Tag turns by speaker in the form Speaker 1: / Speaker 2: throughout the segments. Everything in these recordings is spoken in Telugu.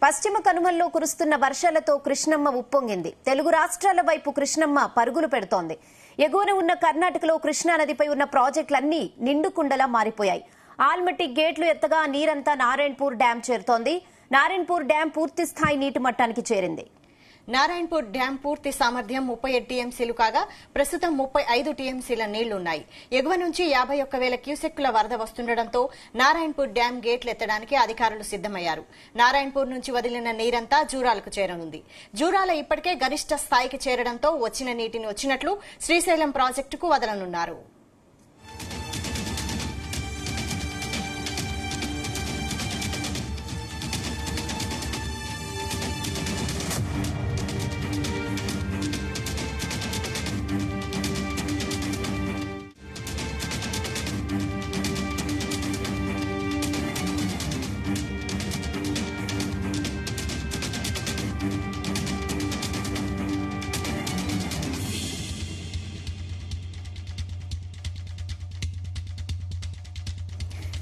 Speaker 1: పశ్చిమ కనుమల్లో కురుస్తున్న వర్షాలతో కృష్ణమ్మ ఉప్పొంగింది. తెలుగు రాష్ట్రాల వైపు కృష్ణమ్మ పరుగులు పెడుతోంది. ఎగువన ఉన్న కర్ణాటకలో కృష్ణానదిపై ఉన్న ప్రాజెక్టులన్నీ నిండుకుండలా మారిపోయాయి. ఆల్మట్టి గేట్లు ఎత్తగా నీరంతా నారాయణపూర్ డ్యాం చేరుతోంది. నారాయణపూర్ డ్యాం పూర్తి స్థాయి నీటి మట్టానికి చేరింది.
Speaker 2: నారాయణపూర్ డ్యాం పూర్తి సామర్థ్యం 37 టీఎంసీలు కాగా ప్రస్తుతం 35 టీఎంసీల నీళ్లున్నాయి. ఎగువ నుంచి 51,000 క్యూసెక్కుల వరద వస్తుండటంతో నారాయణపూర్ డ్యాం గేట్లు ఎత్తడానికి అధికారులు సిద్దమయ్యారు. నారాయణపూర్ నుంచి వదిలిన నీరంతా జూరాలకు చేరనుంది. జూరాల ఇప్పటికే గరిష్ట స్థాయికి చేరడంతో వచ్చిన నీటిని వచ్చినట్లు శ్రీశైలం ప్రాజెక్టుకు వదలనున్నారు.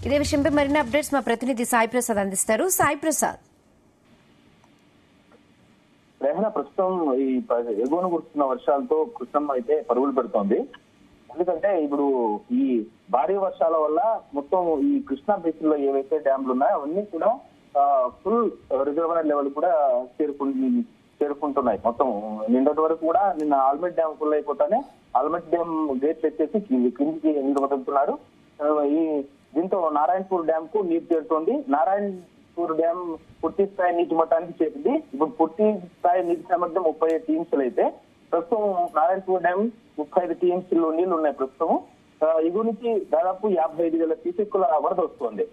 Speaker 1: ఇదే విషయంపై మరిన్ని అప్డేట్స్ మా ప్రతినిధి సాయి ప్రసాద్ అందిస్తారు. సాయి ప్రసాద్,
Speaker 3: ప్రస్తుతం ఈ ఎగువన కురుస్తున్న వర్షాలతో కృష్ణమ్మ అయితే పరుగులు పెడుతోంది. ఎందుకంటే ఇప్పుడు ఈ భారీ వర్షాల వల్ల మొత్తం ఈ కృష్ణా బేసిన్ లో ఏవైతే డ్యామ్లు ఉన్నాయో అవన్నీ కూడా ఫుల్ రిజర్వాయర్ లెవెల్ కూడా చేరుకుంటున్నాయి. మొత్తం నిన్నటి వరకు కూడా నిన్న ఆల్మట్టి డ్యామ్ ఫుల్ అయిపోతానే ఆల్మట్టి డ్యామ్ గేట్లు ఎత్తేసి కిందికి నీరు వదులుతున్నారు. ఈ దీంతో నారాయణపూర్ డ్యామ్ కు నీరు చేరుతోంది. నారాయణపూర్ డ్యామ్ పూర్తి స్థాయి నీటి మట్టానికి చేరింది. ఇప్పుడు పూర్తి స్థాయి నీటి సామర్థ్యం 35 టీఎంసీలు అయితే ప్రస్తుతం నారాయణపూర్ డ్యామ్ 35 టీఎంసీలు నీళ్లు ఉన్నాయి. ప్రస్తుతం ఎగువ నుంచి దాదాపు 55,000 క్యూసెక్కుల వరద వస్తుంది.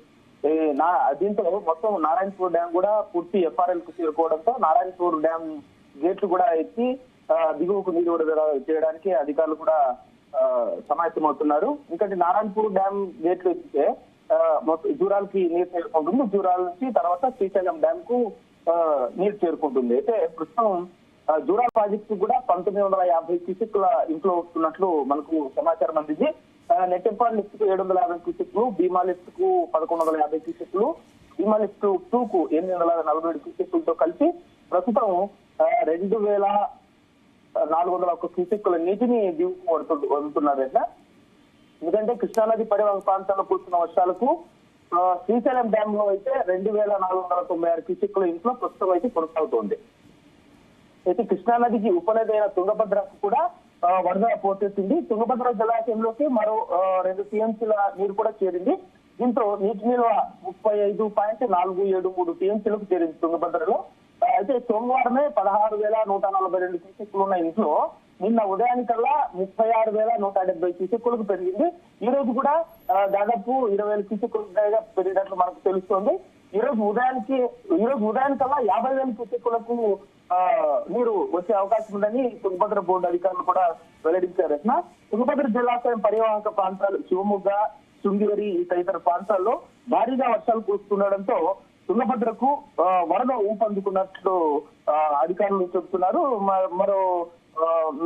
Speaker 3: దీంతో మొత్తం నారాయణపూర్ డ్యామ్ కూడా పూర్తి ఎఫ్ఆర్ఎల్ కు చేరుకోవడంతో నారాయణపూర్ డ్యామ్ గేట్లు కూడా ఎత్తి దిగువకు నీరు విడుదల చేయడానికి అధికారులు కూడా సమాయత్తమవుతున్నారు. ఎందుకంటే నారాయణపూర్ డ్యామ్ గేట్లు ఎత్తితే జూరాలకి నీరు చేరుకుంటుంది. జూరాల నుంచి తర్వాత శ్రీశైలం డ్యామ్ కు నీరు చేరుకుంటుంది. అయితే ప్రస్తుతం జూరాల ప్రాజెక్టు కూడా 1950 క్యూసెక్కుల ఇంట్లో వస్తున్నట్లు మనకు సమాచారం అందింది. నెట్టెంపాడు లిఫ్ట్ కు 750 క్యూసెక్లు, భీమా లిఫ్ట్ కు 1150 క్యూసెక్లు, భీమా లిఫ్ట్ 2 కు 847 క్యూసెక్లతో కలిసి ప్రస్తుతం 2,401 క్యూసెక్కుల నీటిని దిగుకు వదులుతున్నారు. ఎందుకంటే కృష్ణానది పరివాహక ప్రాంతాల్లో కురుస్తున్న వర్షాలకు శ్రీశైలం డ్యామ్ లో అయితే 2,496 క్యూసెక్కుల ఇంట్లో ప్రస్తుతం అయితే కొనసాగుతోంది. అయితే కృష్ణానదికి ఉపనది అయిన తుంగభద్రకు కూడా వరద పోటెత్తింది. తుంగభద్ర జలాశయంలోకి మరో 2 టీఎంసీల నీరు కూడా చేరింది. దీంతో నీటి నిల్వ 35.473 టీఎంసీలకు చేరింది తుంగభద్రలో. అయితే సోమవారమే 16,142 క్యూసెక్కులు ఉన్న ఇంట్లో నిన్న ఉదయానికల్లా 36,170 క్యూసెక్కులకు పెరిగింది. ఈ రోజు కూడా దాదాపు 20,000 క్యూసెక్కులు పెరిగినట్లు మనకు తెలుస్తోంది. ఈ రోజు ఉదయానికల్లా 50,000 క్యూసెక్కులకు నీరు వచ్చే అవకాశం ఉందని తుంగభద్ర బోర్డు అధికారులు కూడా వెల్లడించారు. తుంగభద్ర జలాశయం పరివాహక ప్రాంతాలు శివమొగ్గ, శృంగేరి తదితర ప్రాంతాల్లో భారీగా వర్షాలు కురుస్తుండడంతో తుంగభద్రకు వరద ఊపందుకున్నట్లు అధికారులు చెబుతున్నారు. మరో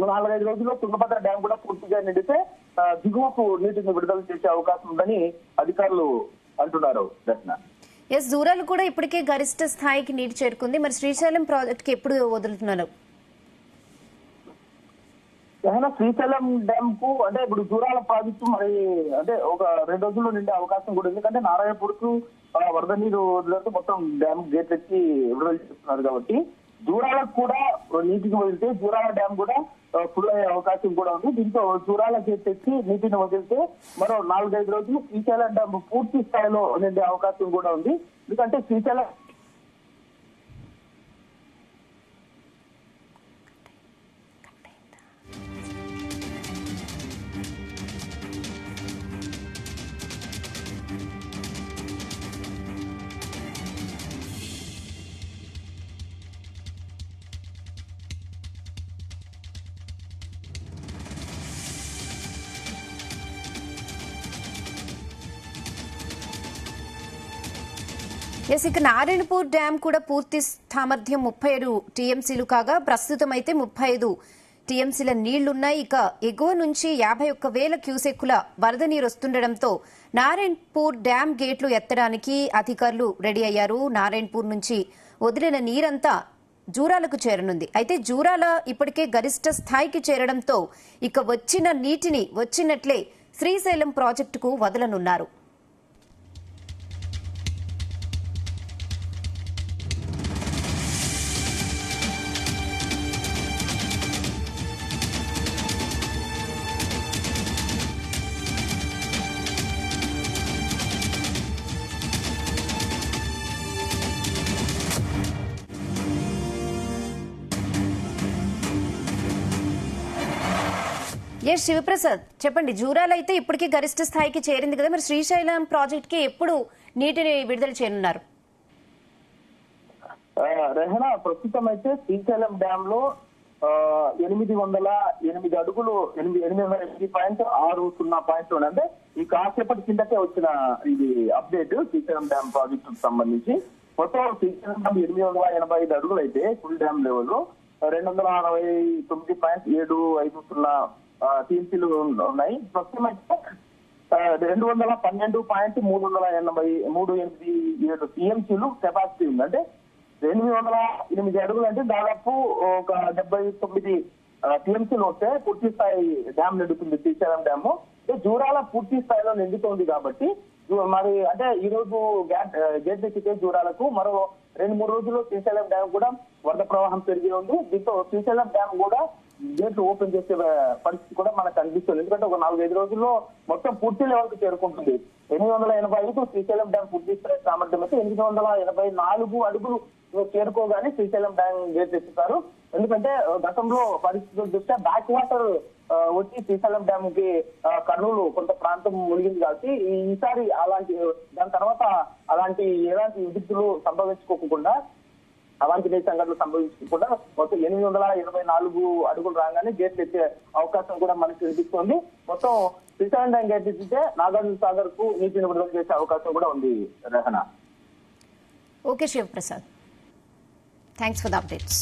Speaker 3: 4-5 రోజుల్లో తుంగభద్ర డ్యాం కూడా పూర్తిగా నిండితే దిగువకు నీటిని విడుదల చేసే అవకాశం ఉందని అధికారులు అంటున్నారు.
Speaker 1: జూరాలు కూడా ఇప్పటికే గరిష్ట స్థాయికి నీటి చేరుకుంది. మరి శ్రీశైలం ప్రాజెక్ట్ కి ఎప్పుడు వదులుతున్నారు?
Speaker 3: శ్రీశైలం డ్యామ్ కు అంటే ఇప్పుడు జూరాల ప్రాజెక్టు మరి అంటే ఒక 2 రోజుల్లో నిండే అవకాశం కూడా ఉంది. ఎందుకంటే నారాయణపూర్ కు వరద నీరు వదిలేస్తూ మొత్తం డ్యామ్ గేట్ ఎత్తి విడుదల చేస్తున్నారు కాబట్టి జూరాలకు కూడా నీటిని వదిలితే జూరాల డ్యామ్ కూడా ఫుల్ అయ్యే అవకాశం కూడా ఉంది. దీంతో జూరాల గేట్ ఎత్తి నీటిని వదిలితే మరో 4-5 రోజులు శ్రీశైలం డ్యామ్ పూర్తి స్థాయిలో నిండే అవకాశం కూడా ఉంది. ఎందుకంటే శ్రీశైలం
Speaker 1: ఇక నారాయణపూర్ డ్యాం కూడా పూర్తి సామర్థ్యం 37 టీఎంసీలు కాగా ప్రస్తుతం అయితే 35 టీఎంసీల నీళ్లున్నాయి. ఇక ఎగువ నుంచి 51,000 క్యూసెక్కుల వరద నీరు వస్తుండటంతో నారాయణపూర్ డ్యాం గేట్లు ఎత్తడానికి అధికారులు రెడీ అయ్యారు. నారాయణపూర్ నుంచి వదిలిన నీరంతా జూరాలకు చేరనుంది. అయితే జూరాల ఇప్పటికే గరిష్ట స్థాయికి చేరడంతో ఇక వచ్చిన నీటిని వచ్చినట్లే శ్రీశైలం ప్రాజెక్టుకు వదలనున్నారు. శివప్రసాద్ చెప్పండి, జూరాల అయితే ఇప్పటికీ గరిష్ట స్థాయికి చేరింది కదా, మరి శ్రీశైలం ప్రాజెక్ట్ కి ఎప్పుడు నీటిని విడుదల చేయనున్నారు?
Speaker 3: రెహనా, ప్రస్తుతం అయితే శ్రీశైలం డ్యామ్ లో 808 అడుగులు 808.60 అంటే ఈ కాసేపటి కిందకే వచ్చిన ఇది అప్డేట్ శ్రీశైలం డ్యామ్ ప్రాజెక్టు సంబంధించి. మొత్తం శ్రీశైలం డ్యామ్ 885 అడుగులు అయితే ఫుల్ డ్యామ్ లెవెల్ 269.750 టీఎంసీలు ఉన్నాయి. ప్రస్తుతం అయితే 212.387 టీఎంసీలు కెపాసిటీ ఉంది. అంటే 808 అడుగులు అంటే దాదాపు ఒక 79 టీఎంసీలు వస్తే పూర్తి స్థాయి డ్యామ్ నిండుతుంది శ్రీశైలం డ్యామ్. జూరాల పూర్తి స్థాయిలో నిండుతోంది కాబట్టి మరి అంటే ఈ రోజు గేట్ ఎక్కితే జూరాలకు మరో 2-3 రోజుల్లో శ్రీశైలం డ్యామ్ కూడా వరద ప్రవాహం పెరిగి ఉంది. దీంతో శ్రీశైలం డ్యామ్ కూడా గేట్లు ఓపెన్ చేసే పరిస్థితి కూడా మనకు కనిపిస్తుంది. ఎందుకంటే ఒక 4-5 రోజుల్లో మొత్తం పూర్తి లెవెల్ కు చేరుకుంటుంది. 885 శ్రీశైలం డ్యామ్ పూర్తి స్థాయి సామర్థ్యం అయితే 884 అడుగులు చేరుకోగానే శ్రీశైలం డ్యామ్ గేట్ ఎత్తుతారు. ఎందుకంటే గతంలో పరిస్థితుల దృష్ట్యా బ్యాక్ వాటర్ వచ్చి శ్రీశైలం డ్యామ్ కి కర్నూలు కొంత ప్రాంతం మునిగింది కాబట్టి ఈసారి దాని తర్వాత ఎలాంటి విద్యుత్తులు సంభవించుకోకుండా అవాంఛనీయ సంఘటనలు సంభవించకుండా మొత్తం 824 అడుగులు రాగానే గేట్లు ఎత్తే అవకాశం కూడా మనకు కనిపిస్తోంది. మొత్తం శ్రీశైలం డ్యామ్ గేట్ ఎత్తితే నాగార్జున సాగర్ కు నీటిని విడుదల చేసే అవకాశం కూడా ఉంది. Rehana.
Speaker 1: Okay Shivaprasad, thanks for the updates.